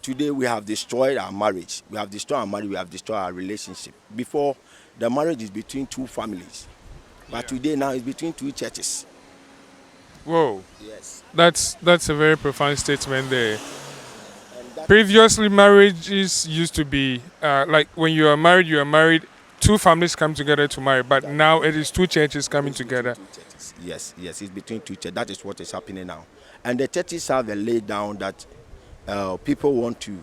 Today we have destroyed our marriage. We have destroyed our marriage. We have destroyed our relationship. Before, the marriage is between two families, but today now it's between two churches. Whoa, Yes. that's a very profound statement there. And that Previously, marriages used to be like when you are married, two families come together to marry, but now it is two churches coming is between together. two churches. Yes, yes, it's between two churches. That is what is happening now. And the churches have a lay down that people want to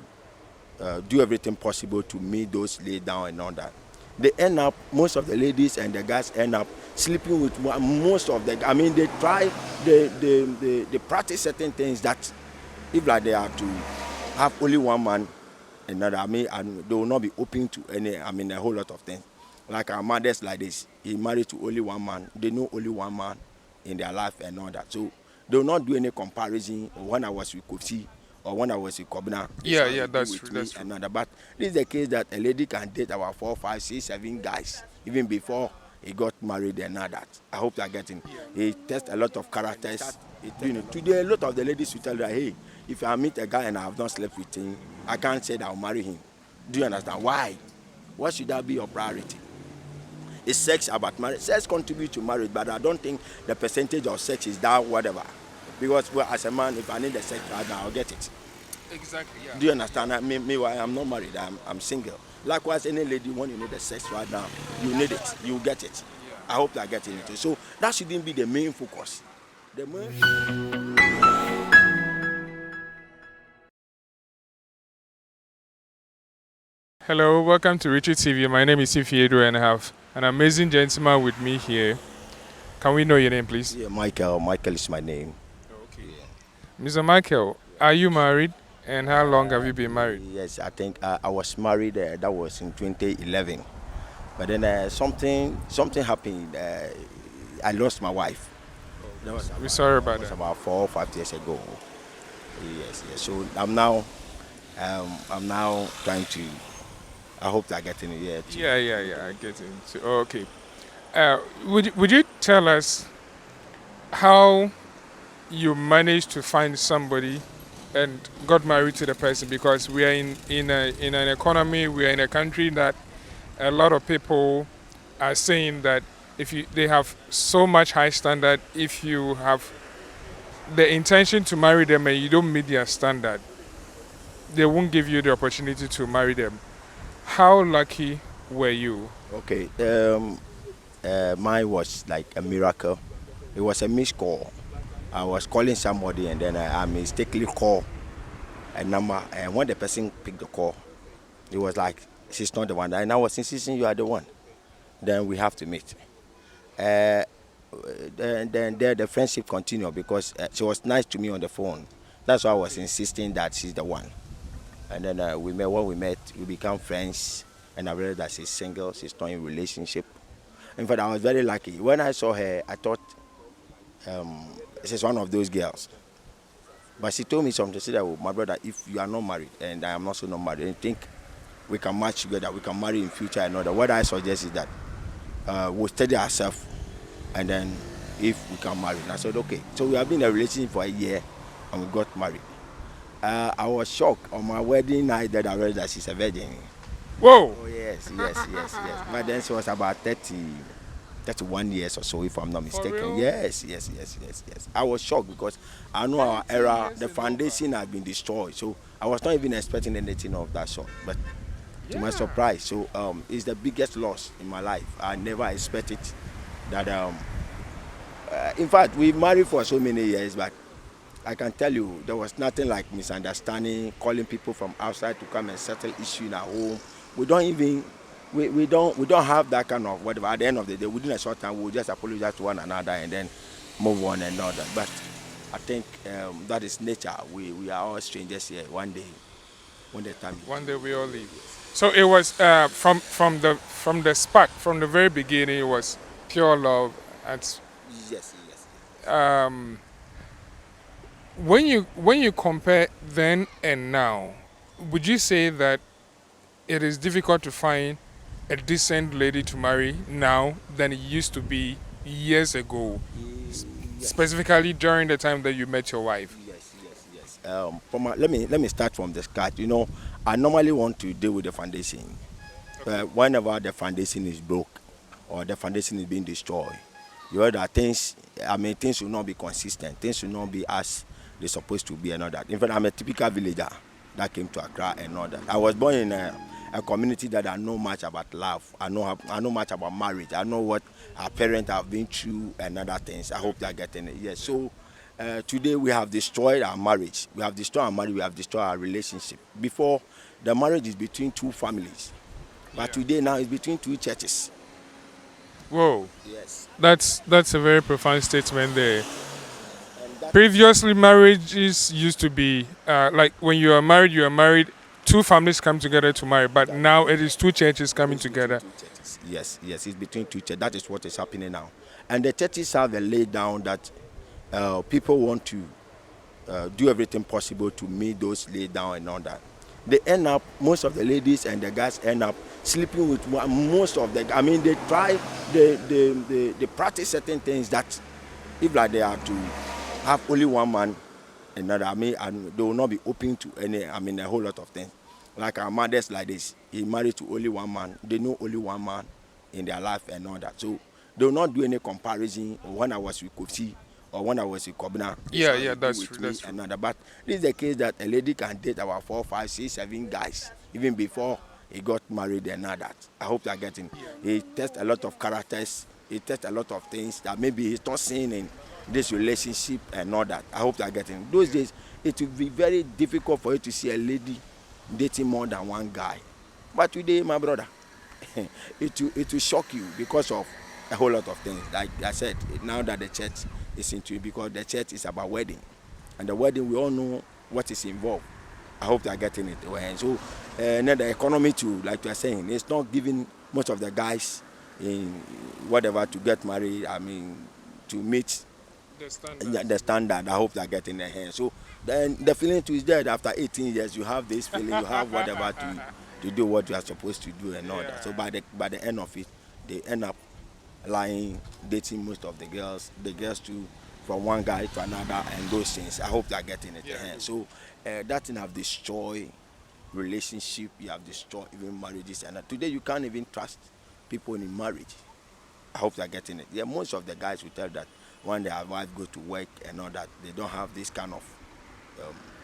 do everything possible to meet those lay down and all that. They end up, most of the ladies and the guys end up sleeping with most of the. I mean, they try, they practice certain things that, if like they are to have only one man, another. I mean, and they will not be open to any. I mean, a whole lot of things. Like our mothers like this, he married to only one man. They know only one man in their life and all that. So they will not do any comparison. When I was with Kofi or when I was with Kobina, Yeah, yeah, that's true. That's true. another. But this is the case that a lady can date about 4, 5, 6, 7 guys even before he got married and all that. I hope you are getting. He tests a lot of characters. Today a lot of the ladies will tell you, hey, if I meet a guy and I have not slept with him, I can't say that I'll marry him. Do you understand? Why? What should that be your priority? Is sex about marriage? Sex contributes to marriage, but I don't think the percentage of sex is that whatever. Because well, as a man, if I need the sex right now, I'll get it. Exactly. Yeah. Do you understand? Meanwhile, I'm not married. I'm single. Likewise, any lady, when you need the sex right now, you need it. You get it. I hope they're getting it. So that shouldn't be the main focus. The main. Hello, welcome to Richard TV. My name is Ifiedo and I have an amazing gentleman with me here. Can we know your name, please? Yeah, Michael. Michael is my name. Okay. Mr. Michael, are you married? And how long have you been married? Yes, I think I was married. That was in 2011. But then something happened. I lost my wife. We're sorry about That was that. about 4 or 5 years ago. Yes, yes. So I'm now trying to. I hope they're getting it. Yeah, I get it. So, okay. Would you tell us how you managed to find somebody and got married to the person? Because we are in an economy, we are in a country that a lot of people are saying that they have so much high standard, if you have the intention to marry them and you don't meet their standard, they won't give you the opportunity to marry them. How lucky were you? Okay. Mine was like a miracle. It was a missed call. I was calling somebody and then I mistakenly called a number. And when the person picked the call, it was like, she's not the one. And I was insisting you are the one. Then we have to meet. Then the friendship continued because she was nice to me on the phone. That's why I was insisting that she's the one. And then when we met, we became friends. And I realized that she's single, she's not in relationship. In fact, I was very lucky. When I saw her, I thought she's one of those girls. But she told me something. She said, oh, my brother, if you are not married and I am also not married, I think we can match together, we can marry in future and all that. What I suggest is that we'll study ourselves and then if we can marry. And I said, okay. So we have been in a relationship for a year and we got married. I was shocked on my wedding night that I realized that she's a virgin. Whoa! Oh, yes. But then she was about 31 years or so, if I'm not mistaken. real? Yes. I was shocked because I know our era, the foundation had been destroyed. So I was not even expecting anything of that sort. But to my surprise, so it's the biggest loss in my life. I never expected that. In fact, we married for so many years, but I can tell you there was nothing like misunderstanding, calling people from outside to come and settle issue in our home. We don't have that kind of whatever. At the end of the day, within a short time, we'll just apologize to one another and then move on and all that. But I think that is nature. We are all strangers here. One day, when the time. One day we all leave. So it was from the spark, from the very beginning, it was pure love. And Yes. when you compare then and now, would you say that it is difficult to find a decent lady to marry now than it used to be years ago, Yes. specifically during the time that you met your wife? Yes. Let me start from the scratch. I normally want to deal with the foundation. Okay. Whenever the foundation is broke or the foundation is being destroyed, you know that things will not be consistent. Things will not be as they're supposed to be and all that. In fact, I'm a typical villager that came to Accra and all that. I was born in a community that I know much about love. I know much about marriage. I know what our parents have been through and other things. I hope they're getting it. Yes. So today we have destroyed our marriage. We have destroyed our marriage. We have destroyed our relationship. Before, the marriage is between two families, but Yeah. today now it's between two churches. Whoa. Yes. That's a very profound statement there. And that Previously, marriages used to be like when you are married, two families come together to marry, but now it is two churches coming is between together. two churches. Yes, yes, it's between two churches. That is what is happening now. And the churches have a lay down that people want to do everything possible to meet those lay down and all that. They end up, most of the ladies and the guys end up sleeping with most of the. I mean, they try, they practice certain things that, if like they are to have only one man, another. I mean, and they will not be open to any. I mean, a whole lot of things. Like our mothers, like this, he married to only one man. They know only one man in their life and all that. So they will not do any comparison. Or when I was with Kofi, or when I was with Kobina, this Yeah, how yeah, he do that's with true. me That's true. and other. But this is the case that a lady can date about 4, 5, 6, 7 guys even before he got married and all that. I hope you are getting. He tests a lot of characters. He tests a lot of things that maybe he's not seeing in this relationship and all that. I hope you are getting. Those days, it will be very difficult for you to see a lady dating more than one guy. But today, my brother, it will shock you because of a whole lot of things. Like I said, now that the church is into it, because the church is about wedding, and the wedding we all know what is involved. I hope they are getting it. And so, now the economy too, like you are saying, it's not giving most of the guys in whatever to get married. I mean, to meet The standards. the standard. I hope they are getting their hand. So then the feeling too is there. After 18 years, you have this feeling. You have whatever to do what you are supposed to do and all that. So by the end of it, they end up lying, dating most of the girls too, from one guy to another, and those things. I hope they are getting it. Yeah. So that thing have destroyed relationship. You have destroyed even marriages, and today you can't even trust people in marriage. I hope they're getting it. Yeah, most of the guys will tell that when their wife go to work and all that, they don't have this kind of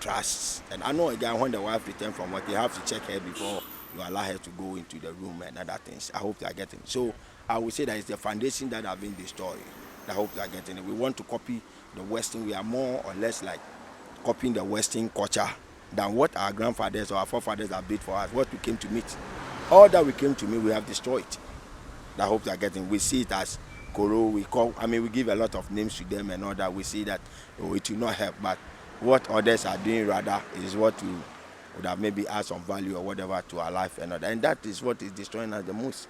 trust. And I know a guy, when the wife return from work, you have to check her before you allow her to go into the room and other things. I hope they are getting it. So I would say that it's the foundation that have been destroyed. I hope they are getting it. We want to copy the Western. We are more or less like copying the Western culture than what our grandfathers or our forefathers have did for us, what we came to meet. All that we came to meet, we have destroyed. I hope they are getting. We see it as Koro. We give a lot of names to them and all that. We see that it will not help. But what others are doing rather is what we would have maybe add some value or whatever to our life and all that. And that is what is destroying us the most.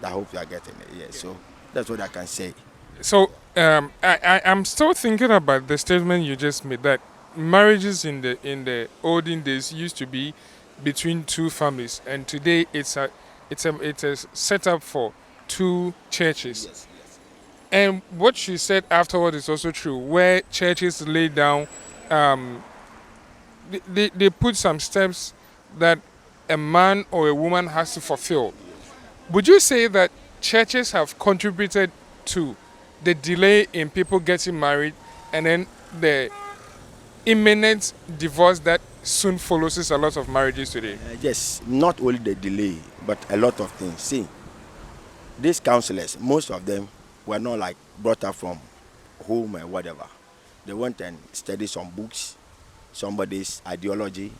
I hope you are getting it. Yeah. So that's what I can say. So I'm still thinking about the statement you just made that marriages in the olden days used to be between two families, and today it's a setup for two churches. Yes. Yes. And what she said afterward is also true, where churches lay down, um, they put some steps that a man or a woman has to fulfill. Would you say that churches have contributed to the delay in people getting married and then the imminent divorce that soon follows a lot of marriages today? Yes. Not only the delay, but a lot of things. See, these counselors, most of them were not like brought up from home or whatever. They went and studied some books, somebody's ideology,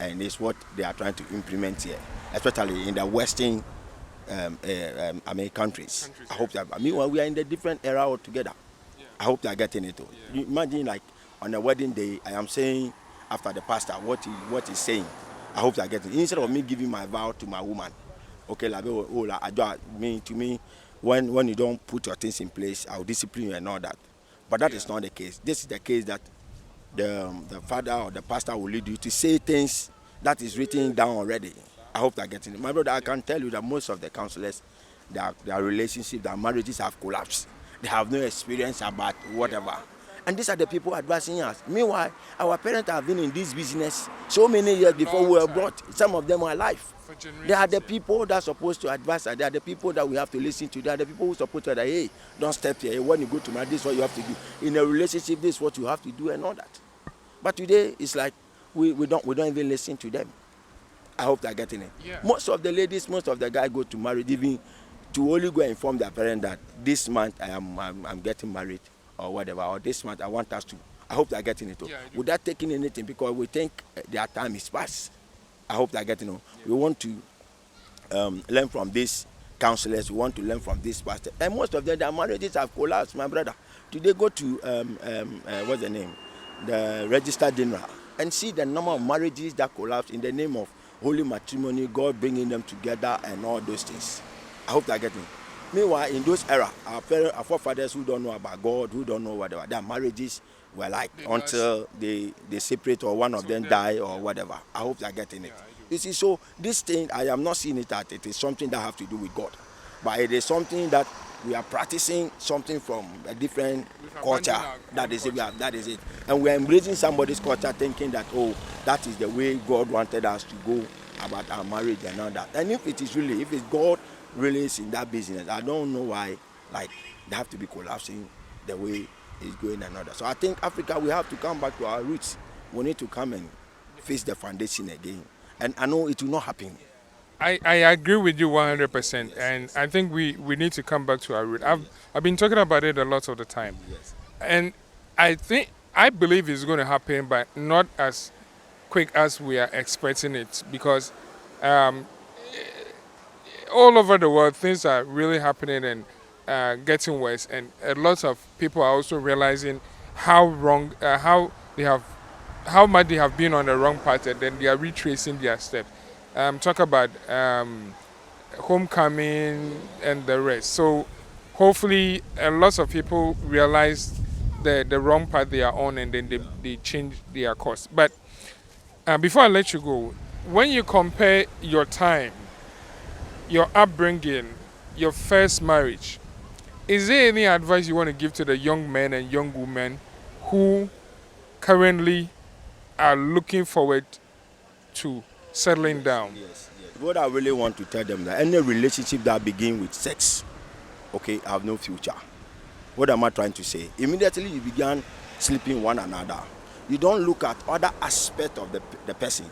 and it's what they are trying to implement here, especially in the Western countries. I hope that. I mean, well, we are in the different era altogether. I hope they are getting it. Too. You imagine, like on a wedding day, I am saying after the pastor what he's saying. I hope they are getting it. Instead of me giving my vow to my woman, okay, like to me, when you don't put your things in place, I'll discipline you and all that. But that is not the case. This is the case that the father or the pastor will lead you to say things that is written down already. I hope they're getting it. My brother, I can tell you that most of the counselors, their relationships, their marriages have collapsed. They have no experience about whatever. And these are the people advising us. Meanwhile, our parents have been in this business so many years before we were brought. Some of them are alive. For They are generations. the people that are supposed to advise us. They are the people that we have to listen to. They are the people who are supposed to say, hey, don't step here. When you go to marriage, this is what you have to do. In a relationship, this is what you have to do and all that. But today, it's like we don't even listen to them. I hope they're getting it. Yeah. Most of the ladies, most of the guys go to marriage even to only go and inform their parents that this month I'm getting married or whatever, or this month I want us to. I hope they're getting it. Yeah, Without taking anything because we think their time is past. I hope they're getting it. Yeah. We want to learn from these counselors. We want to learn from this pastor. And most of them, their marriages have collapsed, my brother. Today go to what's the name? The Register General and see the number of marriages that collapse in the name of holy matrimony, God bringing them together and all those things. I hope they're getting it. Meanwhile, in those era, our forefathers who don't know about God, who don't know whatever, their marriages were like until they separate or one of them die or whatever. I hope they're getting it. You see, so this thing, I am not seeing it that it is something that have to do with God. But it is something that we are practicing something from a different culture. That is it. That is it. And we are embracing somebody's culture thinking that, oh, that is the way God wanted us to go about our marriage and all that. And if it's God really is in that business, I don't know why, like, they have to be collapsing the way it's going and all that. So I think Africa, we have to come back to our roots. We need to come and face the foundation again. And I know it will not happen. I agree with you 100%, and I think we need to come back to our root. I've been talking about it a lot of the time, Yes. and I believe it's going to happen, but not as quick as we are expecting it, because all over the world things are really happening and getting worse, and a lot of people are also realizing how wrong, how much they have been on the wrong path, and then they are retracing their steps. Talk about homecoming and the rest. So hopefully a lot of people realize the wrong path they are on, and then they change their course. But before I let you go, when you compare your time, your upbringing, your first marriage, is there any advice you want to give to the young men and young women who currently are looking forward to settling down? Yes. What I really want to tell them that any relationship that begins with sex, okay, have no future. What am I trying to say? Immediately you began sleeping one another. You don't look at other aspects of the person,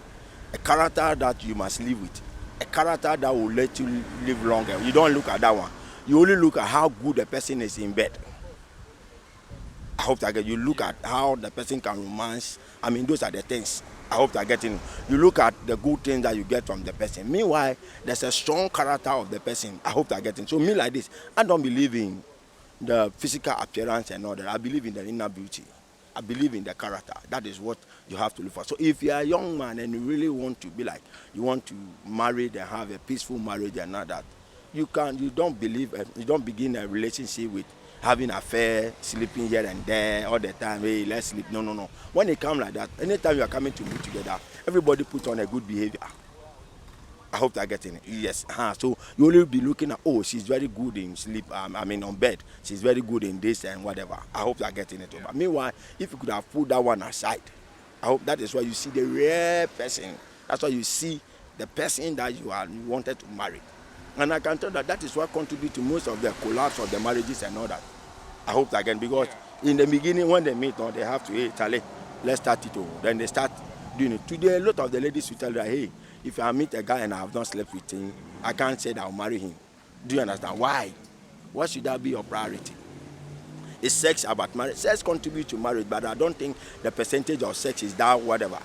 a character that you must live with, a character that will let you live longer. You don't look at that one. You only look at how good the person is in bed. I hope that you look at how the person can romance. I mean, those are the things. I hope they're getting. You look at the good things that you get from the person. Meanwhile, there's a strong character of the person. I hope they're getting. So me like this, I don't believe in the physical appearance and all that. I believe in the inner beauty. I believe in the character. That is what you have to look for. So if you are a young man and you really want to be like, you want to marry and have a peaceful marriage and all that, you don't begin a relationship with having affair, sleeping here and there all the time. Hey, let's sleep. No. When it comes like that, anytime you are coming to meet together, everybody puts on a good behavior. I hope they're getting it. Yes. So you will be looking at, oh, she's very good in sleep. On bed. She's very good in this and whatever. I hope they're getting it. But meanwhile, if you could have put that one aside, I hope that is why you see the real person. That's why you see the person that you wanted to marry. And I can tell that is what contributes to most of the collapse of the marriages and all that. I hope that again, because in the beginning when they meet, they have to, hey, Charlie, let's start it. Then they start doing it. Today, a lot of the ladies will tell you, hey, if I meet a guy and I have not slept with him, I can't say that I'll marry him. Do you understand? Why? Why should that be your priority? Is sex about marriage? Sex contributes to marriage, but I don't think the percentage of sex is that whatever.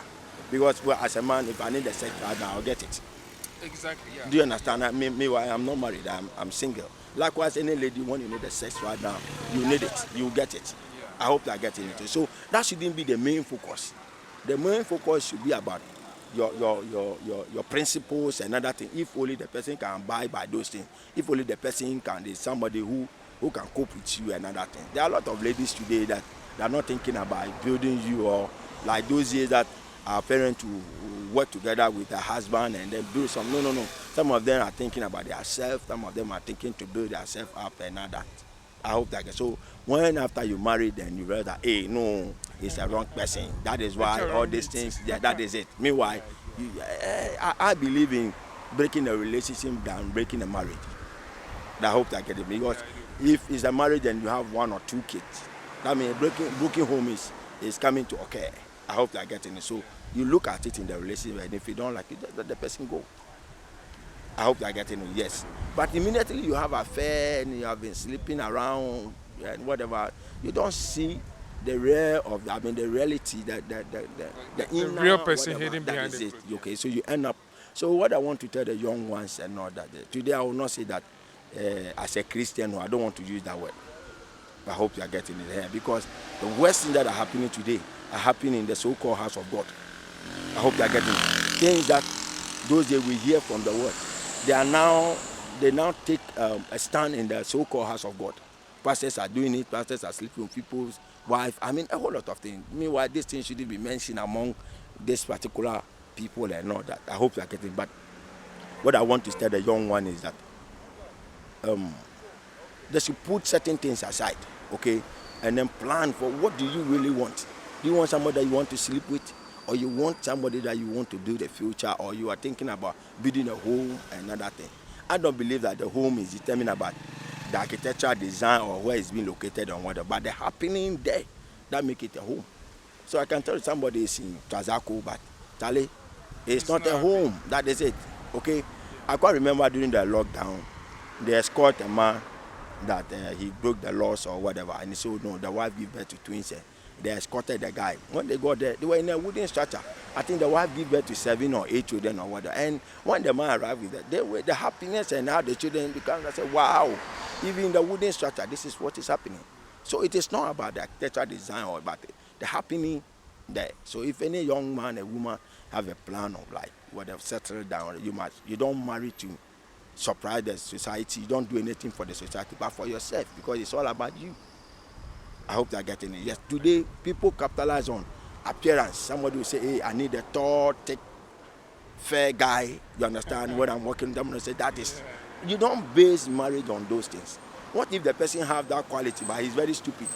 Because as a man, if I need the sex right now, I'll get it. Exactly. Yeah. Do you understand? Meanwhile, I'm not married. I'm single. Likewise, any lady, when you need the sex right now, you need it. You get it. I hope they're getting it. So that shouldn't be the main focus. The main focus should be about your principles and other things. If only the person can abide by those things. If only the person is somebody who can cope with you and other things. There are a lot of ladies today that they are not thinking about building you, or like those years that our parents to work together with their husband and then build some. No. Some of them are thinking about themselves. Some of them are thinking to build themselves up and all that. I hope that. So when after you marry, then you realize that, hey, no, it's a wrong person. That is It's why a all wrong these meat. things. Yeah, that is it. Meanwhile, I believe in breaking a relationship than breaking a marriage. I hope that get it, Yeah, because I do. if it's a marriage and you have one or two kids, that means broken home is coming to occur. I hope that getting it. So you look at it in the relationship, and if you don't like it, let the person go. I hope they're getting it, yes. But immediately you have affair and you have been sleeping around and whatever, you don't see the real of I mean the reality, the The real inner person whatever, hidden that behind the is it. clothes. Okay, so you end up. So what I want to tell the young ones and all that, today I will not say that as a Christian, no, I don't want to use that word. I hope you are getting it here, because the worst things that are happening today are happening in the so-called house of God. I hope you are getting it. Things that those days we hear from the word, they are now they now take a stand in the so-called house of God. Pastors are doing it. Pastors are sleeping with people's wife. I mean, a whole lot of things. Meanwhile, these things shouldn't be mentioned among this particular people and all that. I hope you are getting. But what I want to tell the young one is that they should put certain things aside, okay, and then plan for what do you really want. Do you want somebody that you want to sleep with, or you want somebody that you want to do the future, or you are thinking about building a home and another thing. I don't believe that the home is determined about the architectural design or where it's being located or whatever, but the happening there that make it a home. So I can tell you somebody is in Tazako, but Charlie, it's It's not a not a big. home. That is it. Okay. I can't remember during the lockdown, they escort a man that he broke the laws or whatever, and so no, the wife gave birth to twins. They escorted the guy. When they got there, they were in a wooden structure. I think the wife gave birth to 7 or 8 children or whatever. And when the man arrived with that, they were the happiness and how the children become. I said, wow, even in the wooden structure, this is what is happening. So it is not about the architectural design or about the happening there. So if any young man or woman have a plan of like whatever, settle down, you don't marry to surprise the society. You don't do anything for the society, but for yourself, because it's all about you. I hope they're getting it. Yes, today people capitalize on appearance. Somebody will say, hey, I need a tall, thick, fair guy. You understand what I'm working with? I'm going to say that is. You don't base marriage on those things. What if the person have that quality, but he's very stupid?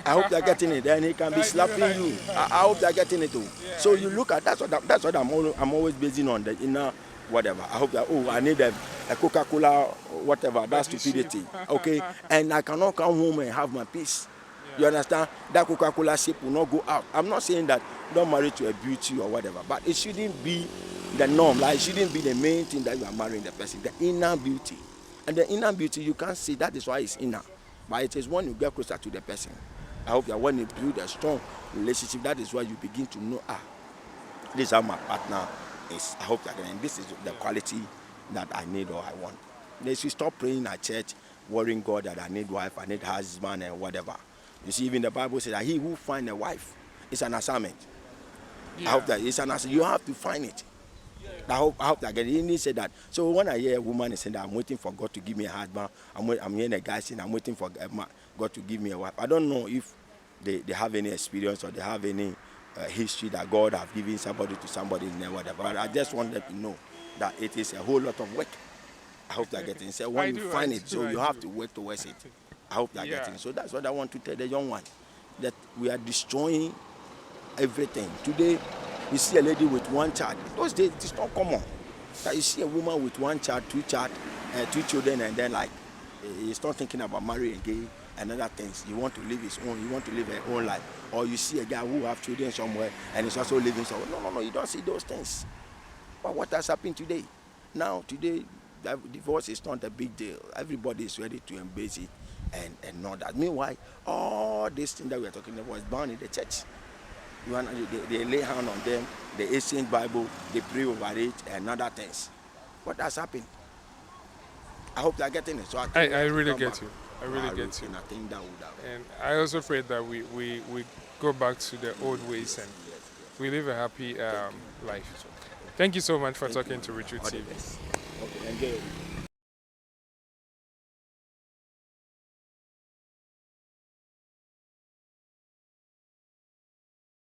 I hope they're getting it. Then he can be I do, slapping I you. do, I I do. hope they're getting it too. Yeah, So I you do. look at that's what I'm always basing on, the inner whatever. I hope that, oh, I need a Coca-Cola whatever. That's Body shape. stupidity. Okay, and I cannot come home and have my peace. You Yeah. understand? That Coca-Cola shape will not go out. I'm not saying that don't marry to a beauty or whatever, but it shouldn't be the norm. Like it shouldn't be the main thing that you are marrying the person. The inner beauty, and the inner beauty you can't see. That is why it's inner. But it is when you get closer to the person. I hope that when you build a strong relationship, that is why you begin to know, this is how my partner is. I hope that, and this is the quality that I need or I want. They should stop praying at church, worrying God that I need wife, I need husband, and whatever. You see, even the Bible says that he who find a wife is an assignment. I hope Yeah. that it's an assignment. You have to find it. I hope that he didn't say that. So when I hear a woman is saying that I'm waiting for God to give me a husband, I'm hearing a guy saying I'm waiting for God to give me a wife. I don't know if they have any experience or they have any history that God have given somebody to somebody in there, whatever. But I just want them to know that it is a whole lot of work. I hope they're getting it. So when I you do, I find it, do, so I you have do. to work towards it. I hope they're Yeah. getting it. So that's what I want to tell the young one, that we are destroying everything. Today, you see a lady with one child. Those days, it's not common. That you see a woman with one child, two children, and then like he's not thinking about marrying again and other things. You want to live his own, you want to live her own life. Or you see a guy who have children somewhere and is also living somewhere. No, you don't see those things. But what has happened today? Now, today, divorce is not a big deal. Everybody is ready to embrace it and know that. Meanwhile, all these things that we are talking about is bound in the church. They lay hand on them, the ancient Bible, they pray over it and other things. What has happened? I hope they're getting it. So I think we I have to really come back get you. I to really our get roots, you. and I think that would have. And I also pray that we go back to the old ways and Yes. we live a happy Thank you. Thank life. you so much. Thank you so much for Thank you talking very to much. Richard All the TV. best. Okay, enjoy.